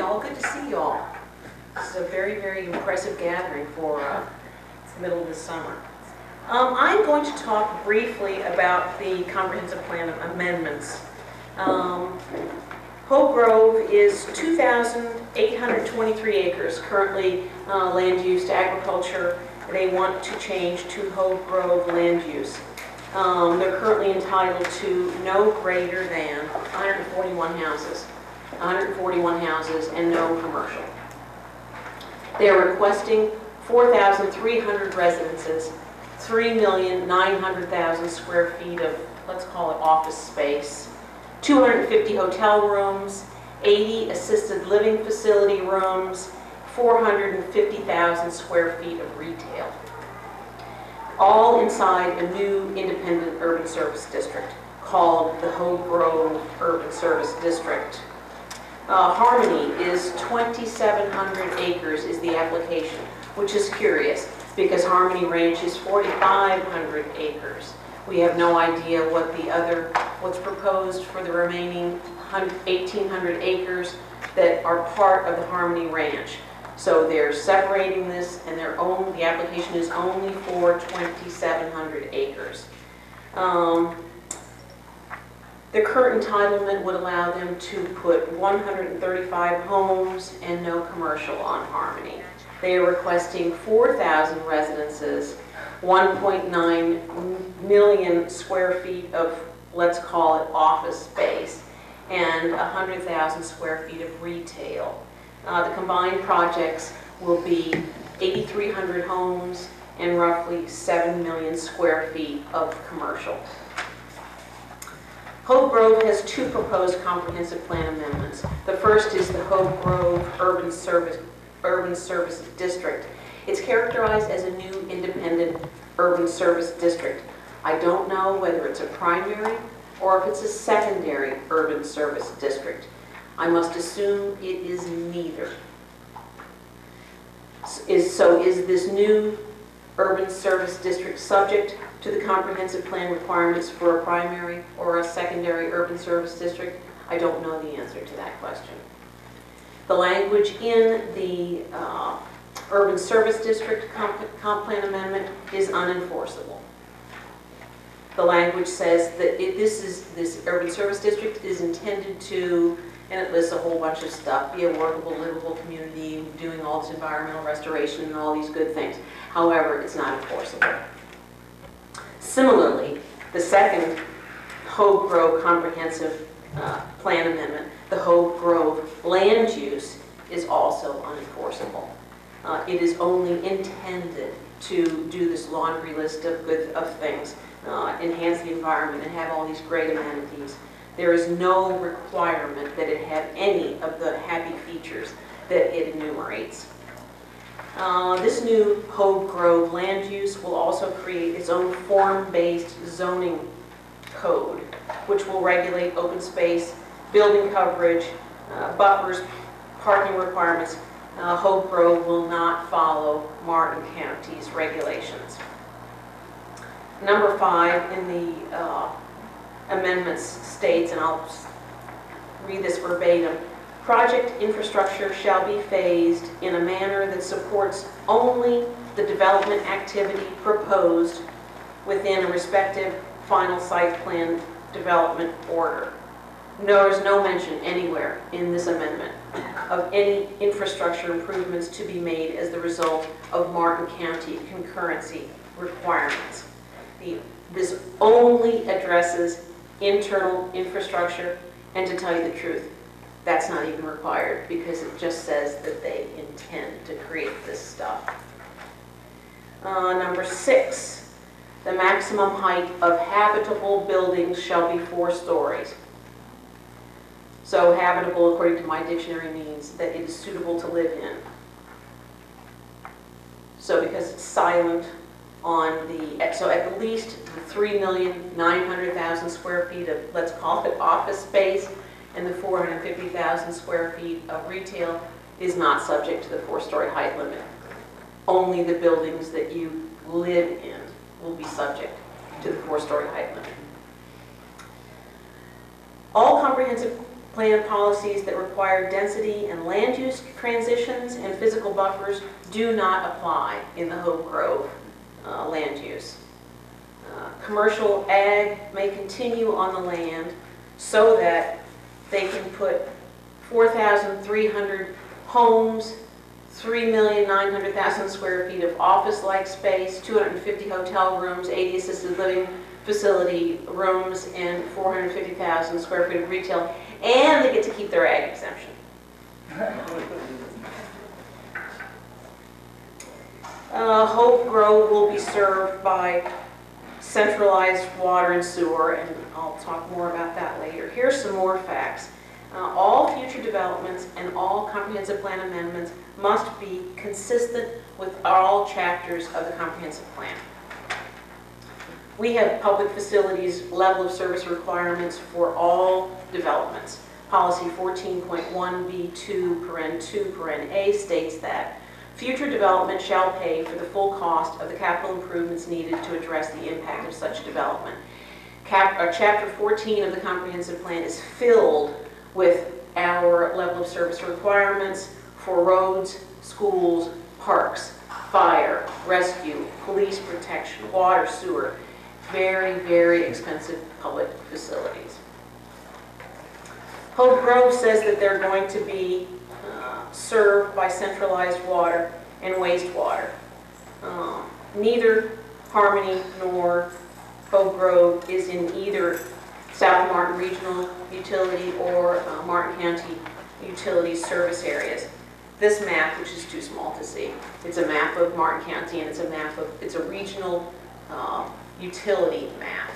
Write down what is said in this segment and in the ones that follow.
Well, good to see you all. This is a very, very impressive gathering for the middle of the summer. I'm going to talk briefly about the comprehensive plan amendments. Hope Grove is 2,823 acres, currently land use to agriculture. They want to change to Hope Grove land use. They're currently entitled to no greater than 141 houses and no commercial. They are requesting 4,300 residences, 3,900,000 square feet of, let's call it office space, 250 hotel rooms, 80 assisted living facility rooms, 450,000 square feet of retail. All inside a new independent urban service district called the Hope Grove Urban Service District. Harmony is 2,700 acres is the application, which is curious because Harmony Ranch is 4,500 acres. We have no idea what's proposed for the remaining 1,800 acres that are part of the Harmony Ranch. So they're separating this, and the application is only for 2,700 acres. The current entitlement would allow them to put 135 homes and no commercial on Harmony. They are requesting 4,000 residences, 1.9 million square feet of, let's call it office space, and 100,000 square feet of retail. The combined projects will be 8,300 homes and roughly 7 million square feet of commercial. Hope Grove has two proposed comprehensive plan amendments. The first is the Hope Grove Urban Service District. It's characterized as a new independent urban service district. I don't know whether it's a primary or if it's a secondary urban service district. I must assume it is neither. So is this new urban service district subject to the comprehensive plan requirements for a primary or a secondary urban service district? I don't know the answer to that question. The language in the urban service district comp plan amendment is unenforceable. The language says that this urban service district is intended to, and it lists a whole bunch of stuff, be a workable, livable community, doing all this environmental restoration and all these good things. However, it's not enforceable. Similarly, the second Hope Grove comprehensive plan amendment, the Hope Grove land use, is also unenforceable. It is only intended to do this laundry list of things, enhance the environment and have all these great amenities. There is no requirement that it have any of the happy features that it enumerates. This new Hope Grove land use will also create its own form-based zoning code, which will regulate open space, building coverage, buffers, parking requirements. Hope Grove will not follow Martin County's regulations. Number 5 in the amendments states, and I'll read this verbatim, project infrastructure shall be phased in a manner that supports only the development activity proposed within a respective final site plan development order. There is no mention anywhere in this amendment of any infrastructure improvements to be made as the result of Martin County concurrency requirements. This only addresses internal infrastructure, and to tell you the truth, that's not even required because it just says that they intend to create this stuff. Number 6, the maximum height of habitable buildings shall be 4 stories. So habitable, according to my dictionary, means that it is suitable to live in. So because it's silent on so at least the 3,900,000 square feet of, let's call it office space, and the 450,000 square feet of retail is not subject to the 4-story height limit. Only the buildings that you live in will be subject to the 4-story height limit. All comprehensive Plan policies that require density and land use transitions and physical buffers do not apply in the Hope Grove land use. Commercial ag may continue on the land so that they can put 4,300 homes, 3,900,000 square feet of office-like space, 250 hotel rooms, 80 assisted living facility rooms, and 450,000 square feet of retail, and they get to keep their ag exemption. Hope Grove will be served by centralized water and sewer, and I'll talk more about that later. Here's some more facts. All future developments and all comprehensive plan amendments must be consistent with all chapters of the comprehensive plan. We have public facilities level of service requirements for all developments. Policy 14.1B2(2)(a) states that future development shall pay for the full cost of the capital improvements needed to address the impact of such development. Chapter 14 of the comprehensive plan is filled with our level of service requirements for roads, schools, parks, fire, rescue, police protection, water, sewer, very, very expensive public facilities. Hope Grove says that they're going to be served by centralized water and wastewater. Neither Harmony nor Hope Grove is in either South Martin Regional Utility or Martin County Utility service areas. This map, which is too small to see, it's a map of Martin County, and it's a regional utility map.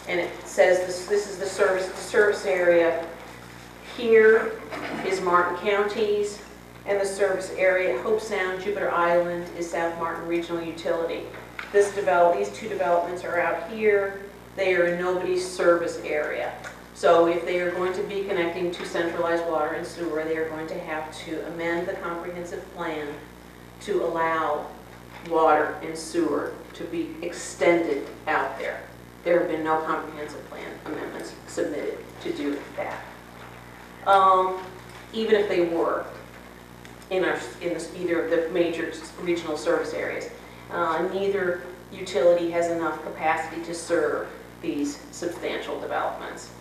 And it says this is the service area. Here is Martin County's, and the service area, Hope Sound, Jupiter Island, is South Martin Regional Utility. These two developments are out here. They are in nobody's service area. So if they are going to be connecting to centralized water and sewer, they are going to have to amend the comprehensive plan to allow water and sewer to be extended out there. There have been no comprehensive plan amendments submitted to do that. Even if they were in either of the major regional service areas, neither utility has enough capacity to serve these substantial developments.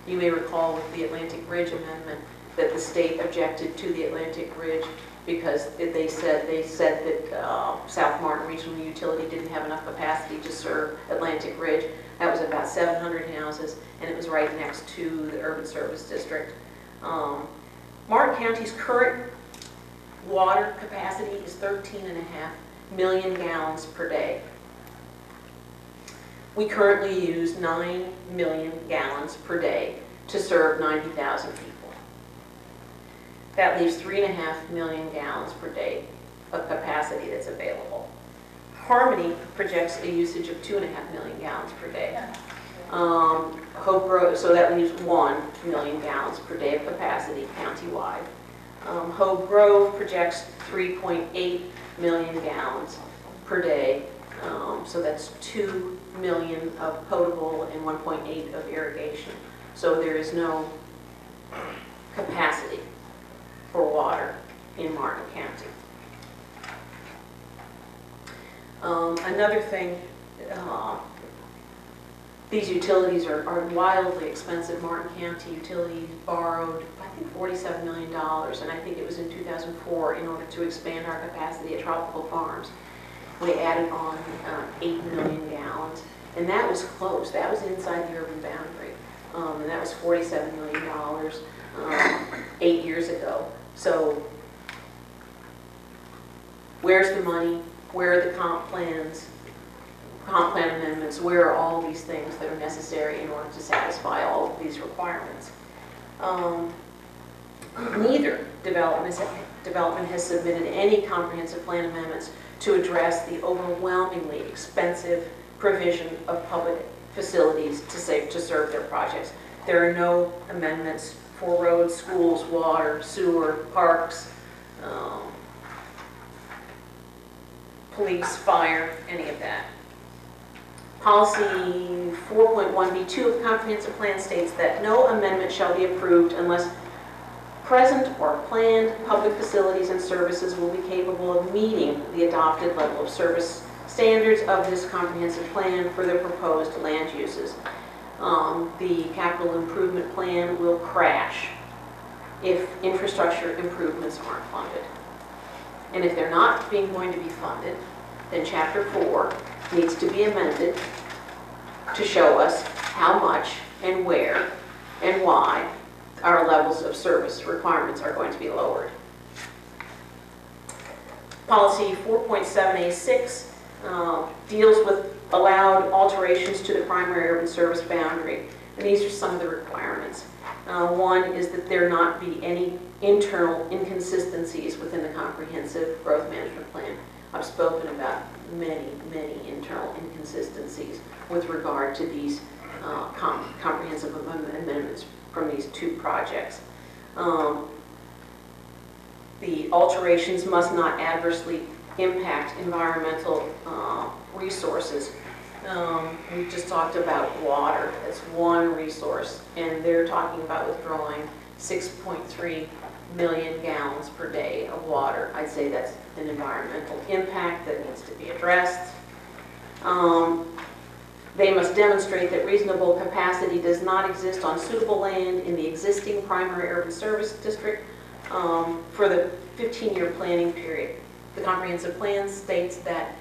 You may recall with the Atlantic Bridge Amendment that the state objected to the Atlantic Bridge because they said that South Martin Regional Utility didn't have enough capacity to serve Atlantic Ridge. That was about 700 houses, and it was right next to the Urban Service District. Martin County's current water capacity is 13.5 million gallons per day. We currently use 9 million gallons per day to serve 90,000 people. That leaves 3.5 million gallons per day of capacity that's available. Harmony projects a usage of 2.5 million gallons per day. Hope Grove, so that leaves 1 million gallons per day of capacity countywide. Hope Grove projects 3.8 million gallons per day. So that's 2 million of potable and 1.8 of irrigation. So there is no capacity for water in Martin County. Another thing, these utilities are wildly expensive. Martin County Utilities borrowed, I think, $47 million, and I think it was in 2004, in order to expand our capacity at Tropical Farms. We added on 8 million gallons, and that was close. That was inside the urban boundary, and that was $47 million 8 years ago. So where's the money? Where are the comp plans, comp plan amendments? Where are all these things that are necessary in order to satisfy all of these requirements? Neither development has submitted any comprehensive plan amendments to address the overwhelmingly expensive provision of public facilities to serve their projects. There are no amendments for roads, schools, water, sewer, parks, police, fire, any of that. Policy 4.1B2 of the comprehensive plan states that no amendment shall be approved unless present or planned public facilities and services will be capable of meeting the adopted level of service standards of this comprehensive plan for the proposed land uses. The capital improvement plan will crash if infrastructure improvements aren't funded. And if they're not going to be funded, then Chapter 4 needs to be amended to show us how much and where and why our levels of service requirements are going to be lowered. Policy 4.7A6 deals with allowed alterations to the primary urban service boundary. And these are some of the requirements. One is that there not be any internal inconsistencies within the comprehensive growth management plan. I've spoken about many internal inconsistencies with regard to these comprehensive amendments from these two projects. The alterations must not adversely impact environmental resources. We just talked about water as one resource, and they're talking about withdrawing 6.3 million gallons per day of water. I'd say that's an environmental impact that needs to be addressed. They must demonstrate that reasonable capacity does not exist on suitable land in the existing primary urban service district for the 15-year planning period. The comprehensive plan states that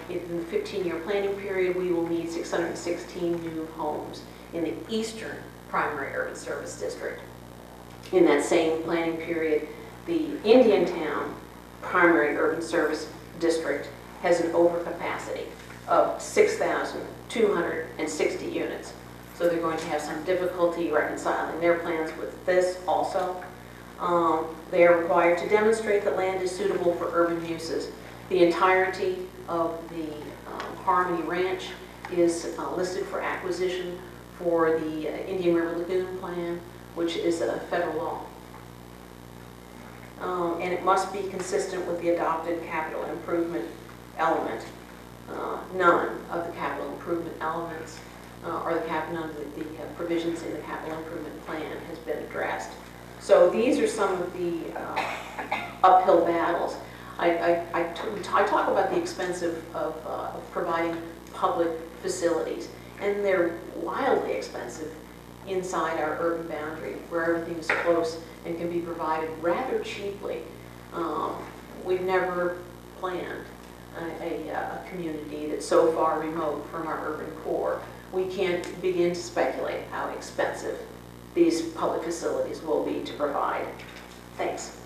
in the 15-year planning period, we will need 616 new homes in the eastern primary urban service district. In that same planning period, the Indiantown primary urban service district has an overcapacity of 6,260 units. So they're going to have some difficulty reconciling their plans with this also. They are required to demonstrate that land is suitable for urban uses. The entirety of the Harmony Ranch is listed for acquisition for the Indian River Lagoon Plan, which is a federal law. And it must be consistent with the adopted capital improvement element. None of the capital improvement elements or none of the provisions in the capital improvement plan has been addressed. So these are some of the uphill battles. I talk about the expense of providing public facilities, and they're wildly expensive inside our urban boundary where everything is close and can be provided rather cheaply. We've never planned a community that's so far remote from our urban core. We can't begin to speculate how expensive these public facilities will be to provide. Thanks.